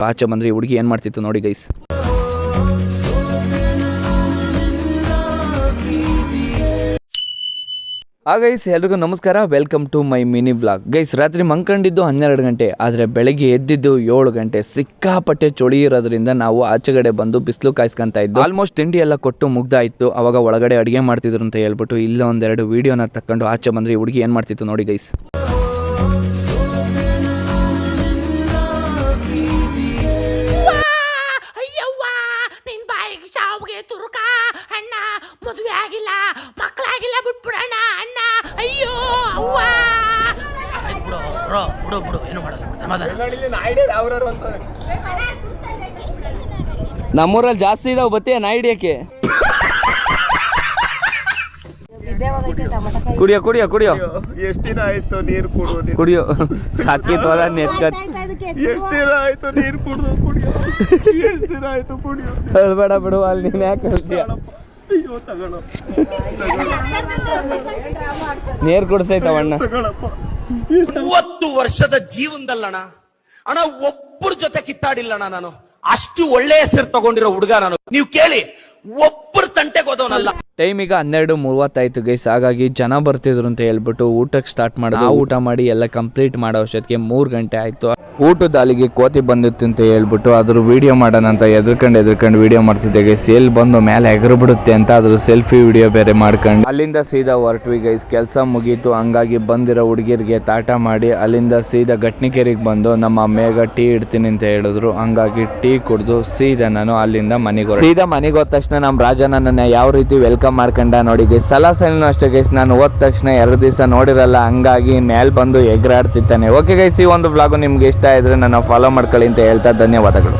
ಆಚೆ ಬಂದ್ರೆ ಹುಡುಗಿ ಏನು ಮಾಡ್ತಿತ್ತು ನೋಡಿ ಗೈಸ್. ಗೈಸ್ ಎಲ್ರಿಗೂ ನಮಸ್ಕಾರ, welcome to my mini blog. Guys ರಾತ್ರಿ ಮಂಕೊಂಡಿದ್ದು 12 ಗಂಟೆ, ಆದರೆ ಬೆಳಗ್ಗೆ ಎದ್ದಿದ್ದು 7 ಗಂಟೆ. ಸಿಕ್ಕಾಪಟ್ಟೆ ಚಳಿ ಇರೋದ್ರಿಂದ ನಾವು ಆಚೆಗಡೆ ಬಂದು ಬಿಸಿಲು ಕಾಯಿಸ್ಕೊಂತ ಇದ್ದು. ಆಲ್ಮೋಸ್ಟ್ ತಿಂಡಿ ಎಲ್ಲ ಕೊಟ್ಟು ಮುಗ್ದಾಯಿತು. ಅವಾಗ ಒಳಗಡೆ ಅಡುಗೆ ಮಾಡ್ತಿದ್ರು ಅಂತ ಹೇಳ್ಬಿಟ್ಟು ಇಲ್ಲ ಒಂದೆರಡು ವಿಡಿಯೋನ ತಕೊಂಡು ಆಚೆ ಬಂದ್ರೆ ಹುಡುಗಿ ಏನು ಮಾಡ್ತಿತ್ತು ನೋಡಿ ಗೈಸ್. ಮದುವೆ ಆಗಿಲ್ಲ, ಮಕ್ಕಳಾಗಿಲ್ಲ, ಬಿಟ್ಬಿಡೋಣ ಅಣ್ಣ. ಅಯ್ಯೋ ಅವ್ವ, ಬಿಡು ಏನು ಮಾಡಲ್ಲ, ಸಮಾಧಾನ. ನಮ್ಮೂರಲ್ಲಿ ಜಾಸ್ತಿ ಇದಾವೆ, ಬತ್ತೀಯ ನಾ ಹಿಡಿಯಕ್ಕೆ. ಕುಡಿಯೋ ಎಷ್ಟು ದಿನ ಆಯ್ತು ನೀರು ಕುಡಿಯೋದು? ಕುಡಿಯೋ ಸಾಕಿ ತೋಲ ನೆತ್ಕತ್. ಎಷ್ಟು ದಿನ ಆಯ್ತು ನೀರು ಕುಡಿಯೋದು? ಎಷ್ಟು ದಿನ ಆಯ್ತು ಕುಡಿಯೋದು? ಹೇಳ್ಬೇಡ ಬಿಡು, ಅಲ್ಲಿ ನೀನ್ ಯಾಕೆ ಹೇಳ್ತೀಯ? ಅಯ್ಯೋ ತಗೊಳ್ಳೋ, ನೀರು ಕುಡಿಸೈತವಣ್ಣ. 30 ವರ್ಷದ ಜೀವನದಲ್ಲಣ್ಣ ಒಬ್ಬರ ಜೊತೆ ಕಿತ್ತಾಡಿಲ್ಲಣ್ಣ ನಾನು. ಅಷ್ಟು ಒಳ್ಳೆ ಹೆಸರು ತಗೊಂಡಿರೋ ಹುಡುಗ ನಾನು. ನೀವು ಕೇಳಿ, ಒಬ್ಬರು ತಂಟೆಗೆ ಹೋದವನಲ್ಲ. ಟೈಮ್ ಈಗ 12:30 ಗೈಸ್. ಹಾಗಾಗಿ ಜನ ಬರ್ತಿದ್ರು ಅಂತ ಹೇಳ್ಬಿಟ್ಟು ಊಟಕ್ಕೆ ಸ್ಟಾರ್ಟ್ ಮಾಡೋದು. ಊಟ ಮಾಡಿ ಎಲ್ಲ ಕಂಪ್ಲೀಟ್ ಮಾಡೋ ಅಷ್ಟೊತ್ತಿಗೆ 3 ಗಂಟೆ ಆಯ್ತು. ಊಟದ ಅಲ್ಲಿಗೆ ಕೋತಿ ಬಂದಿತ್ತು ಅಂತ ಹೇಳ್ಬಿಟ್ಟು ಅದ್ರ ವಿಡಿಯೋ ಮಾಡೋಣ ಅಂತ ಎದ್ರಕೊಂಡು ವಿಡಿಯೋ ಮಾಡ್ತಿದ್ದೆ ಗೈಸ್. ಎಲ್ಲಿ ಬಂದು ಮೇಲೆ ಎಗರು ಬಿಡುತ್ತೆ ಅಂತ ಅದ್ರ ಸೆಲ್ಫಿ ವಿಡಿಯೋ ಬೇರೆ ಮಾಡ್ಕೊಂಡು ಅಲ್ಲಿಂದ ಸೀದಾ ಹೊರಟ್ವಿ ಗೈಸ್. ಕೆಲಸ ಮುಗೀತು, ಹಂಗಾಗಿ ಬಂದಿರೋ ಹುಡುಗಿರಿಗೆ ತಾಟ ಮಾಡಿ ಅಲ್ಲಿಂದ ಸೀದಾ ಗಟ್ನಿಕೆರೆಗೆ ಬಂದು ನಮ್ಮ ಮೇಘ ಟೀ ಇಡ್ತೀನಿ ಅಂತ ಹೇಳಿದ್ರು. ಹಂಗಾಗಿ ಟೀ ಕುಡಿದು ಸೀದಾ ನಾನು ಅಲ್ಲಿಂದ ಮನೆಗೆ ಹೋದ ತಕ್ಷಣ ನಮ್ಮ ರಾಜ ನನ್ನನ್ನು ಯಾವ ರೀತಿ ವೆಲ್ಕಮ್ ಮಾಡ್ಕೊಂಡ ನೋಡಿ ಗೈಸ್. ಸಲಸಲೂ ಅಷ್ಟೇ ಗೈಸ್, ನಾನು ಹೋದ ತಕ್ಷಣ 2 ದಿವಸ ನೋಡಿರಲ್ಲ, ಹಂಗಾಗಿ ಮೇಲೆ ಬಂದು ಎಗರಾಡ್ತಿದ್ದಾನೆ. ಓಕೆ ಗೈಸ್, ಈ ಒಂದು ವ್ಲಾಗು ನಿಮ್ಗೆ ಇಷ್ಟ ಇದ್ರೆ ನನ್ನ ಫಾಲೋ ಮಾಡ್ಕೊಳ್ಳಿ ಅಂತ ಹೇಳ್ತಾ ಧನ್ಯವಾದಗಳು.